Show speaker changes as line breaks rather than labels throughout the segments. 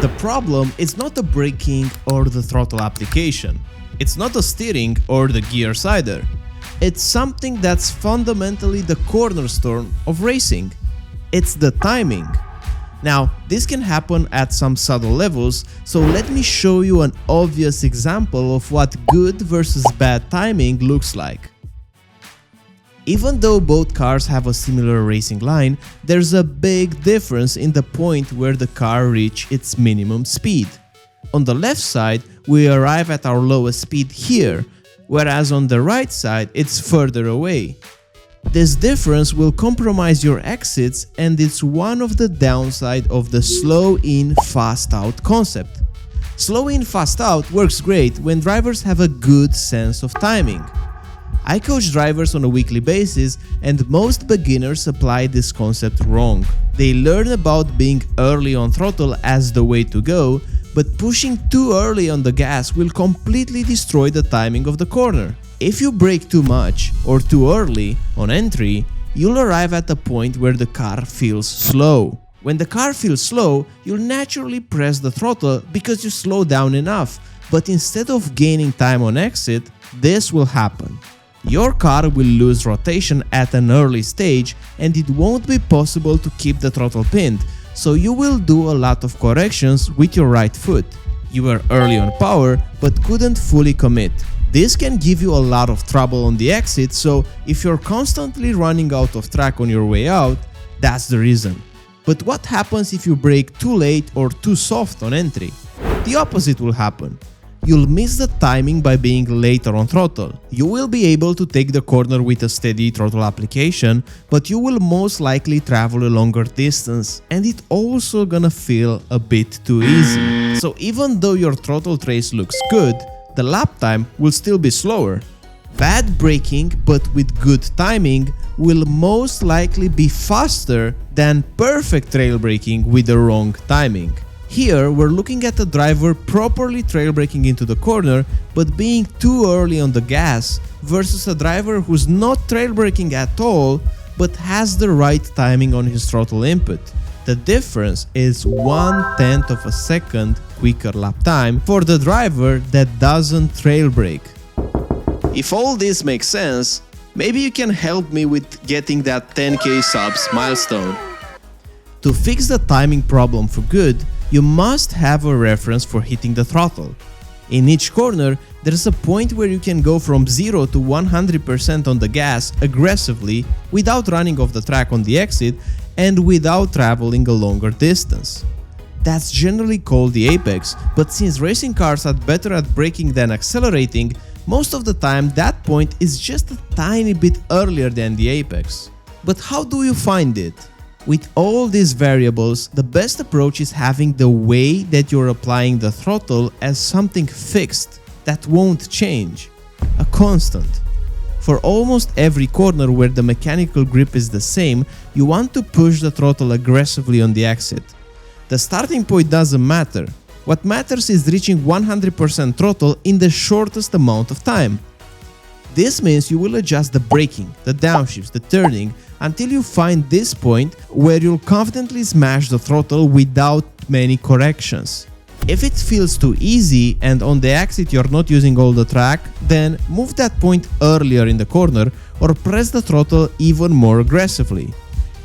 The problem is not the braking or the throttle application. It's not the steering or the gears either. It's something that's fundamentally the cornerstone of racing. It's the timing. Now, this can happen at some subtle levels, so let me show you an obvious example of what good versus bad timing looks like. Even though both cars have a similar racing line, there's a big difference in the point where the car reaches its minimum speed. On the left side, we arrive at our lowest speed here, whereas on the right side, it's further away. This difference will compromise your exits, and it's one of the downsides of the slow in, fast out concept. Slow in, fast out works great when drivers have a good sense of timing. I coach drivers on a weekly basis, and most beginners apply this concept wrong. They learn about being early on throttle as the way to go, but pushing too early on the gas will completely destroy the timing of the corner. If you brake too much or too early on entry, you'll arrive at a point where the car feels slow. When the car feels slow, you'll naturally press the throttle because you slow down enough, but instead of gaining time on exit, this will happen. Your car will lose rotation at an early stage, and it won't be possible to keep the throttle pinned, so you will do a lot of corrections with your right foot. You were early on power, but couldn't fully commit. This can give you a lot of trouble on the exit, so if you're constantly running out of track on your way out, that's the reason. But what happens if you brake too late or too soft on entry? The opposite will happen. You'll miss the timing by being later on throttle. You will be able to take the corner with a steady throttle application, but you will most likely travel a longer distance, and it also gonna feel a bit too easy. So even though your throttle trace looks good, the lap time will still be slower. Bad braking but with good timing will most likely be faster than perfect trail braking with the wrong timing. Here we're looking at a driver properly trail braking into the corner but being too early on the gas versus a driver who's not trail braking at all but has the right timing on his throttle input. The difference is 1/10 of a second quicker lap time for the driver that doesn't trail brake. If all this makes sense, maybe you can help me with getting that 10k subs milestone. To fix the timing problem for good, you must have a reference for hitting the throttle. In each corner, there's a point where you can go from 0 to 100% on the gas aggressively without running off the track on the exit and without traveling a longer distance. That's generally called the apex, but since racing cars are better at braking than accelerating, most of the time that point is just a tiny bit earlier than the apex. But how do you find it? With all these variables, the best approach is having the way that you're applying the throttle as something fixed that won't change, a constant. For almost every corner where the mechanical grip is the same, you want to push the throttle aggressively on the exit. The starting point doesn't matter. What matters is reaching 100% throttle in the shortest amount of time. This means you will adjust the braking, the downshifts, the turning, until you find this point where you'll confidently smash the throttle without many corrections. If it feels too easy and on the exit you're not using all the track, then move that point earlier in the corner or press the throttle even more aggressively.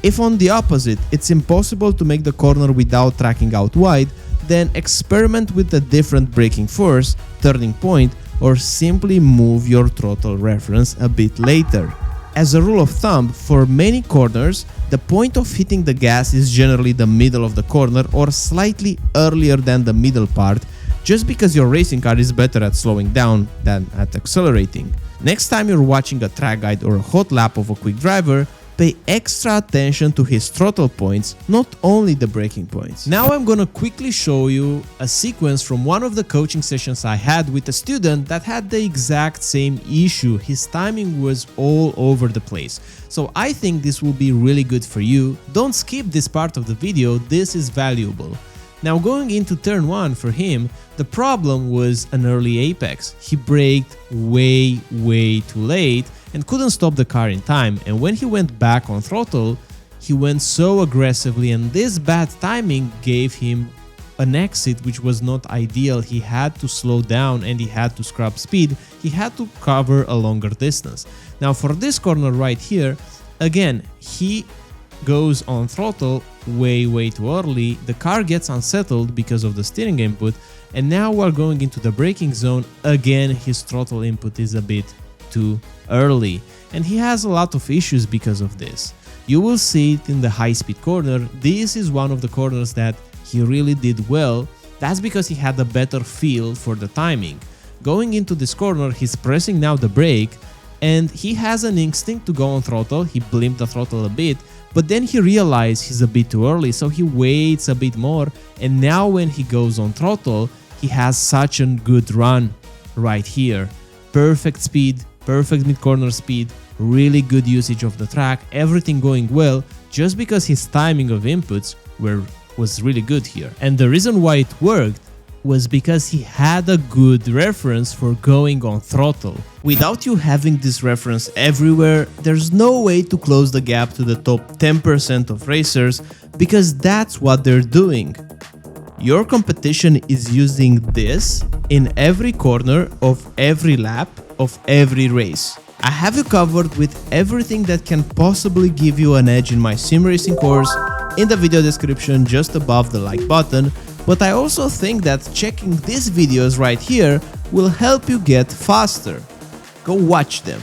If on the opposite it's impossible to make the corner without tracking out wide, then experiment with a different braking force, turning point, or simply move your throttle reference a bit later. As a rule of thumb, for many corners, the point of hitting the gas is generally the middle of the corner or slightly earlier than the middle part, just because your racing car is better at slowing down than at accelerating. Next time you're watching a track guide or a hot lap of a quick driver, pay extra attention to his throttle points, not only the braking points. Now I'm gonna quickly show you a sequence from one of the coaching sessions I had with a student that had the exact same issue. His timing was all over the place. So I think this will be really good for you. Don't skip this part of the video, this is valuable. Now going into turn 1 for him, the problem was an early apex. He braked way too late and couldn't stop the car in time, and when he went back on throttle, he went so aggressively, and this bad timing gave him an exit which was not ideal, he had to slow down and he had to scrap speed, he had to cover a longer distance. Now for this corner right here, again, he goes on throttle way too early, the car gets unsettled because of the steering input, and now we're going into the braking zone. Again, his throttle input is a bit too early, and he has a lot of issues because of this. You will see it in the high-speed corner. This is one of the corners that he really did well. That's because he had a better feel for the timing. Going into this corner, he's pressing now the brake, and he has an instinct to go on throttle. He blimped the throttle a bit, but then he realized he's a bit too early, so he waits a bit more, and now when he goes on throttle, he has such a good run right here. Perfect speed, perfect mid-corner speed, really good usage of the track, everything going well, just because his timing of inputs was really good here. And the reason why it worked was because he had a good reference for going on throttle. Without you having this reference everywhere, there's no way to close the gap to the top 10% of racers, because that's what they're doing. Your competition is using this in every corner of every lap of every race. I have you covered with everything that can possibly give you an edge in my sim racing course in the video description just above the like button, but I also think that checking these videos right here will help you get faster. Go watch them.